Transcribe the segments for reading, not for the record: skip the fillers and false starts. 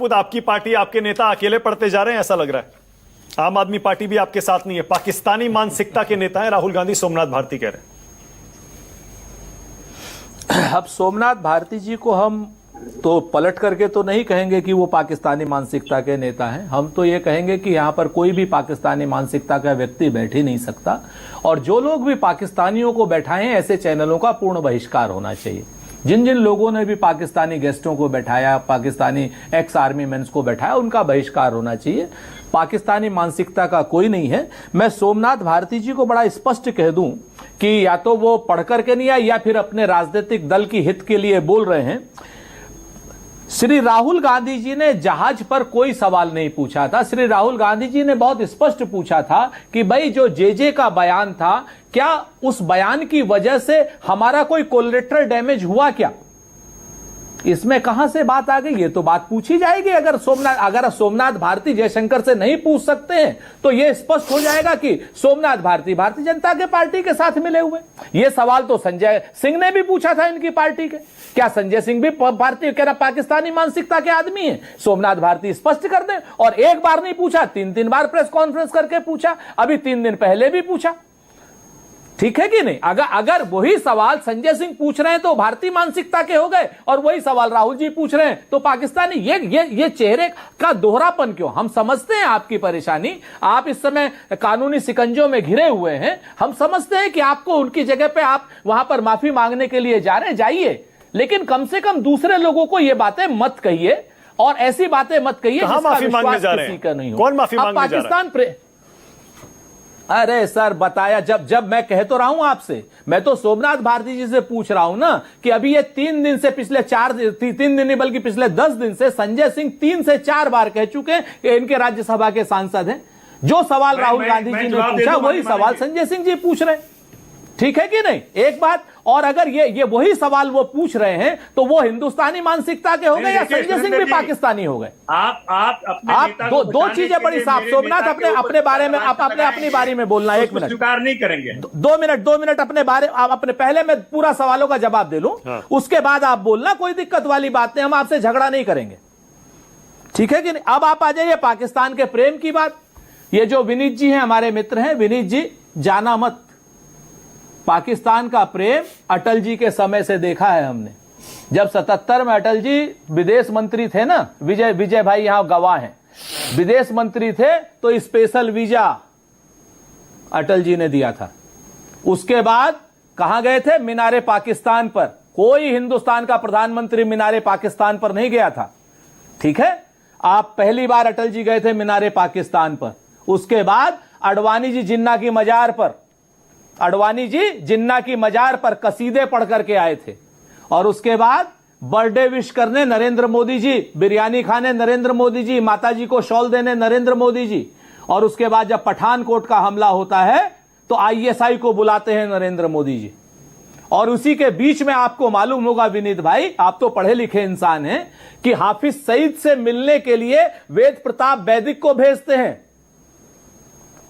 आपकी पार्टी, आपके नेता अकेले पड़ते जा रहे हैं ऐसा लग रहा है। आम आदमी पार्टी भी आपके साथ नहीं है। पाकिस्तानी मानसिकता के नेता हैं राहुल गांधी, सोमनाथ भारती कह रहे हैं। अब सोमनाथ भारती जी को हम तो पलट करके तो नहीं कहेंगे कि वो पाकिस्तानी मानसिकता के नेता हैं। हम तो ये कहेंगे कि यहाँ पर कोई भी पाकिस्तानी मानसिकता का व्यक्ति बैठ ही नहीं सकता, और जो लोग भी पाकिस्तानियों को बैठाए हैं ऐसे चैनलों का पूर्ण बहिष्कार होना चाहिए। जिन जिन लोगों ने भी पाकिस्तानी गेस्टों को बैठाया, पाकिस्तानी एक्स आर्मी मेंस को बैठाया, उनका बहिष्कार होना चाहिए। पाकिस्तानी मानसिकता का कोई नहीं है। मैं सोमनाथ भारती जी को बड़ा स्पष्ट कह दूं कि या तो वो पढ़ करके नहीं आए या फिर अपने राजनीतिक दल की हित के लिए बोल रहे हैं। श्री राहुल गांधी जी ने जहाज पर कोई सवाल नहीं पूछा था। श्री राहुल गांधी जी ने बहुत स्पष्ट पूछा था कि भाई जो जे का बयान था, क्या उस बयान की वजह से हमारा कोई कोलैटरल डैमेज हुआ क्या? इसमें कहां से बात आ गई? ये तो बात पूछी जाएगी। अगर सोमनाथ भारती जयशंकर से नहीं पूछ सकते हैं तो यह स्पष्ट हो जाएगा कि सोमनाथ भारती भारतीय जनता के पार्टी के साथ मिले हुए। यह सवाल तो संजय सिंह ने भी पूछा था इनकी पार्टी के। क्या संजय सिंह भी भारतीय कह रहा पाकिस्तानी मानसिकता के आदमी है? सोमनाथ भारती स्पष्ट कर दें। और एक बार नहीं पूछा, 3 बार प्रेस कॉन्फ्रेंस करके पूछा, अभी 3 दिन पहले भी पूछा। ठीक है कि नहीं? अगर वही सवाल संजय सिंह पूछ रहे हैं तो भारतीय मानसिकता के हो गए, और वही सवाल राहुल जी पूछ रहे हैं तो पाकिस्तानी। ये चेहरे का दोहरापन क्यों? हम समझते हैं आपकी परेशानी। आप इस समय कानूनी शिकंजों में घिरे हुए हैं। हम समझते हैं कि आपको उनकी जगह पे आप वहां पर माफी मांगने के लिए जा रहे हैं, जाइए, लेकिन कम से कम दूसरे लोगों को ये बातें मत कहिए, और ऐसी बातें मत कहिए जिसका विश्वास किसी का नहीं हो। कौन माफी मांगने जा रहा है? अरे सर बताया, जब मैं कह तो रहा हूं आपसे, मैं तो सोमनाथ भारती जी से पूछ रहा हूं ना कि अभी ये 3 दिन से, पिछले 3 दिन नहीं बल्कि पिछले 10 दिन से संजय सिंह 3 से 4 बार कह चुके हैं कि इनके राज्यसभा के सांसद हैं। जो सवाल राहुल गांधी जी ने पूछा वही सवाल संजय सिंह जी पूछ रहे हैं। ठीक है कि नहीं? एक बात और, अगर ये वही सवाल वो पूछ रहे हैं तो वो हिंदुस्तानी मानसिकता के हो गए या संजय सिंह भी पाकिस्तानी हो गए? आप दो चीजें बड़ी साफ। सोमनाथ अपने बारे में आप अपनी बारी में बोलना। 1 मिनट स्वीकार नहीं करेंगे। 2 मिनट अपने बारे, अपने पहले मैं पूरा सवालों का जवाब दे लूं, उसके बाद आप बोलना। कोई दिक्कत वाली बात नहीं, हम आपसे झगड़ा नहीं करेंगे। ठीक है कि नहीं? अब आप आ जाइए पाकिस्तान के प्रेम की बात। ये जो विनीत जी हैं, हमारे मित्र हैं, विनीत जी, जाना मत। पाकिस्तान का प्रेम अटल जी के समय से देखा है हमने। जब 77 में अटल जी विदेश मंत्री थे ना, विजय भाई यहां गवाह हैं, विदेश मंत्री थे, तो स्पेशल वीजा अटल जी ने दिया था। उसके बाद कहां गए थे? मीनारे पाकिस्तान पर। कोई हिंदुस्तान का प्रधानमंत्री मीनारे पाकिस्तान पर नहीं गया था। ठीक है? आप पहली बार अटल जी गए थे मीनारे पाकिस्तान पर। उसके बाद अडवाणी जी जिन्ना की मजार पर, अडवाणी जी जिन्ना की मजार पर कसीदे पढ़ करके आए थे। और उसके बाद बर्थडे विश करने नरेंद्र मोदी जी, बिरयानी खाने नरेंद्र मोदी जी, माताजी को शॉल देने नरेंद्र मोदी जी। और उसके बाद जब पठानकोट का हमला होता है तो आईएसआई को बुलाते हैं नरेंद्र मोदी जी। और उसी के बीच में आपको मालूम होगा विनीत भाई, आप तो पढ़े लिखे इंसान हैं, कि हाफिज सईद से मिलने के लिए वेद प्रताप वैदिक को भेजते हैं।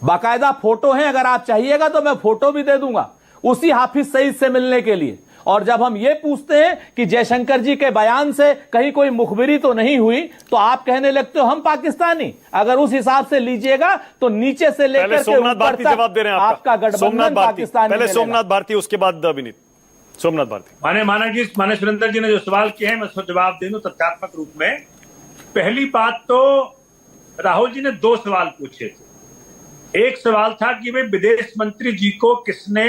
बाकायदा फोटो है, अगर आप चाहिएगा तो मैं फोटो भी दे दूंगा, उसी हाफिज सईद से मिलने के लिए। और जब हम ये पूछते हैं कि जयशंकर जी के बयान से कहीं कोई मुखबिरी तो नहीं हुई, तो आप कहने लगते हो हम पाकिस्तानी। अगर उस हिसाब से लीजिएगा तो नीचे से लेकर के ऊपर तक जवाब दे रहे हैं आपका गठबंधन पाकिस्तानी। पहले सोमनाथ भारती, उसके बाद विनीत। सोमनाथ भारती। माने सुरेंद्र जी ने जो सवाल किए हैं मैं उसको जवाब दे दूं तथ्यात्मक रूप में। पहली बात तो राहुल जी ने 2 सवाल पूछे थे। एक सवाल था कि भाई विदेश मंत्री जी को किसने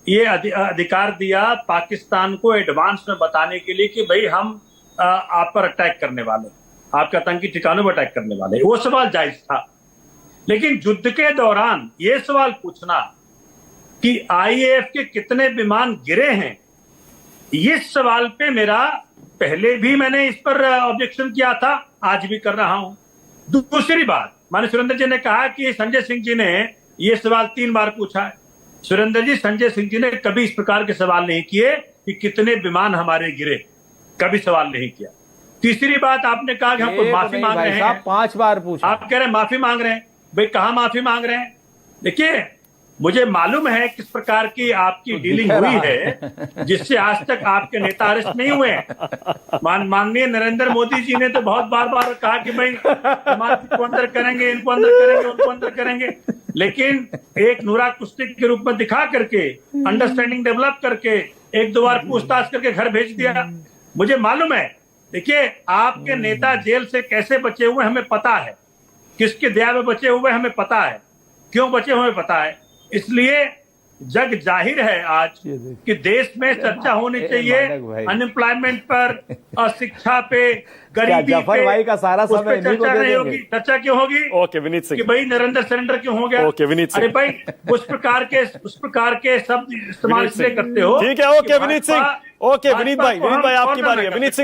ये अधिकार दिया पाकिस्तान को एडवांस में बताने के लिए कि भाई हम आप पर अटैक करने वाले, आपके आतंकी ठिकानों पर अटैक करने वाले। वो सवाल जायज था। लेकिन युद्ध के दौरान ये सवाल पूछना कि आईएएफ के कितने विमान गिरे हैं, इस सवाल पे मेरा पहले भी मैंने इस पर ऑब्जेक्शन किया था, आज भी कर रहा हूं। दूसरी बात, माननीय सुरेंद्र जी ने कहा कि संजय सिंह जी ने यह सवाल 3 बार पूछा है। सुरेंद्र जी, संजय सिंह जी ने कभी इस प्रकार के सवाल नहीं किए कि कितने विमान हमारे गिरे, कभी सवाल नहीं किया। तीसरी बात, आपने कहा कि हम माफी मांग रहे हैं। 5 बार पूछा। आप कह रहे हैं माफी मांग रहे हैं। भाई कहां माफी मांग रहे हैं? देखिए, मुझे मालूम है किस प्रकार की आपकी डीलिंग हुई है जिससे आज तक आपके नेता अरेस्ट नहीं हुए हैं। माननीय नरेंद्र मोदी जी ने तो बहुत बार बार कहा कि भाई समाज को अंदर करेंगे, इनको अंदर करेंगे, उनको अंदर करेंगे, लेकिन एक नूरा कुश्ती के रूप में दिखा करके, अंडरस्टैंडिंग डेवलप करके, एक दो बार पूछताछ करके घर भेज दिया। मुझे मालूम है, देखिए आपके नेता जेल से कैसे बचे हुए हमें पता है, किसके दया में बचे हुए हमें पता है, क्यों बचे हुए पता है। इसलिए जग जाहिर है आज कि देश में चर्चा होनी चाहिए अनएम्प्लॉयमेंट पर, अशिक्षा पे, गरीबी जफर भाई का सारा उस पे समय इन्हीं को चर्चा दे नहीं देंगे। होगी। चर्चा क्यों होगी? ओके विनीत सिंह, कि भाई नरेंद्र सरेंडर क्यों हो गया? ओके, विनीत सिंह। अरे भाई उस प्रकार के शब्द इस्तेमाल विनीत इसलिए सिंह। करते हो। ठीक है, ओके कि विनीत सिंह, भाजपा- ओके विनीत भाई भाजपा को हम आपकी कॉर्नर बारी है। में विनीत सिंह